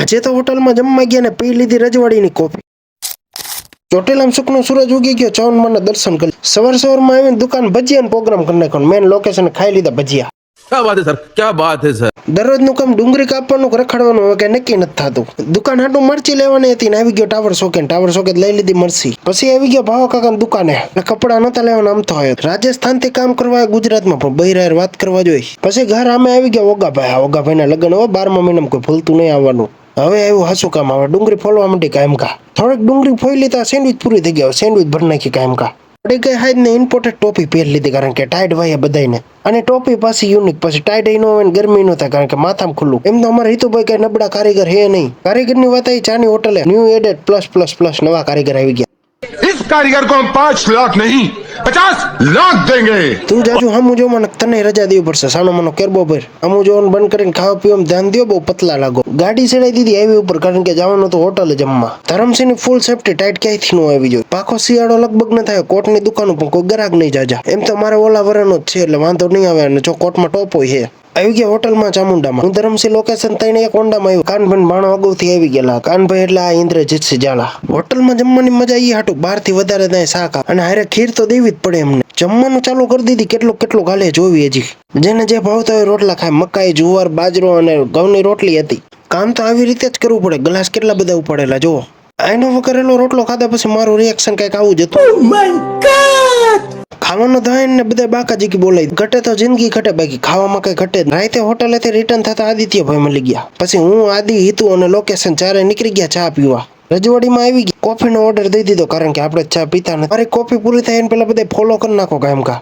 આજે તો હોટલમાં જમવા ગયા ને પી લીધી રજવાડીની કોફી. ચોટીલામાં સુખનો સૂરજ ઉગી ગયો. 54 માના દર્શન કરી. સવારમાં આવીને દુકાન ભજીયાનો પ્રોગ્રામ કરી નાખ્યો. મેન લોકેશન ખાઈ લીધા ભજીયા. क्या बात है सर, क्या बात है सर. દરરોજનું કામ ડુંગળી કાપવાનું રખડવાનું હવે કઈ નક્કી નથી થતું. દુકાન હાટું મરચી લેવાની હતી ને આવી ગયો ટાવર સોકેટ લઈ લીધી મરચી. પછી આવી ગયો ભાવ કાકા દુકાને. કપડા નતા લેવાના આમ તો હોય. રાજસ્થાન થી કામ કરવા ગુજરાતમાં પણ બૈરાર વાત કરવા જોઈએ. પછી ઘર આમે આવી ગયા ઓગાભાઈ. આ ઓગાભાઈ ના લગ્ન હવે 12મા મહિનામાં કોઈ ભૂલતું નહીં આવવાનું. હવે આવ્યું હાસું કામ. હવે ડુંગળી ફોલવા માંડી કાયમ કા. થોડીક ડુંગળી ફોઈ લીધા સેન્ડવિચ પૂરી થઈ ગયા. સેન્ડવિચ ભરી નાખી કાયમ કા. પડી ગઈ હાઈડ ને ઇમ્પોર્ટેડ ટોપી પહેરી લીધી કારણ કે ટાઈડ વાય બધાને. અને ટોપી પાછી યુનિક. પછી ટાઈડ ન હોય ને ગરમી ન થાય કારણ કે માથામાં ખુલ્લું. એમ તો અમારે હિતુભાઈ કઈ નબળા કારીગર હે નહીં. કારીગરની વાત આવી ચાની હોટલે ન્યુ એડેડ પ્લસ નવા કારીગર આવી ગયા. इस कारीगर को हम 5 लाख नहीं 50 लाख देंगे. તું જાજુ હમું જો મને તને રજા દેવી પડશે. સાનો મનો કેરબો ભર હમું જોવાનું બંધ કરીને ખાવા પીવામાં ધ્યાન દો. બહુ પતલા લાગો. ગાડી ચડાઈ દીધી હાઈવે ઉપર કારણ કે જવાનું તો હોટલે જમવા. ધરમસિંહની ફૂલ સેફટી. ટાઈટ ક્યાંયથી નો આવી જોઈએ. પાકો શિયાળો લગભગ ન થાય. કોટની દુકાનો પણ કોઈ ગ્રાહક નહીં જાજા. એમ તો મારે ઓલા વરનો જ છે એટલે વાંધો નહીં આવે. અને જો કોટમાં ટોપ હોય છે. આવી ગયા હોટલમાં ચામુંડામાં. હું ધરમસિંહ લોકેશન થઈને એક ઓંડામાં આવ્યું. કાનભાઈ બાણો અગાઉથી આવી ગયેલા. કાનભાઈ એટલે આ ઇન્દ્રજીતસિંહ ઝાલા. હોટલમાં જમવાની મજા ઈ હાટું 12 થી વધારે ત્યાં શાક અને હારે ખીર તો દેવી જ પડે એમને. જમવાનું ચાલુ કરી દીધી. કેટલું હાલે જોવી હજી. જેને જે ભાવતા હોય રોટલા ખાય. મકાઈ જુવાર બાજરો અને ઘઉંની રોટલી હતી. કામ તો આવી રીતે જ કરવું પડે. ગ્લાસ કેટલા બધા ઉપાડેલા જુઓ. આઈનો વકરેલો રોટલો ખાધા પછી મારું રિએક્શન કઈક આવું જ હતું. ખાવાનો થાય ને બધા બાકાજી બોલાય. ઘટે તો જિંદગી ઘટે બાકી ખાવામાં કઈ ઘટે. રાતે હોટલેથી રિટર્ન થતા આદિત્યભાઈ મળી ગયા. પછી હું આદિ હિતુ અને લોકેશન ચારે નીકળી ગયા ચા પીવા. રજવાડીમાં આવી ગયા. કોફીનો ઓર્ડર દઈ દીધો કારણ કે આપણે ચા પીતા નથી. મારી કોફી પૂરી થાય એને પેલા બધા ફોલો કરી નાખો કાયમ કા.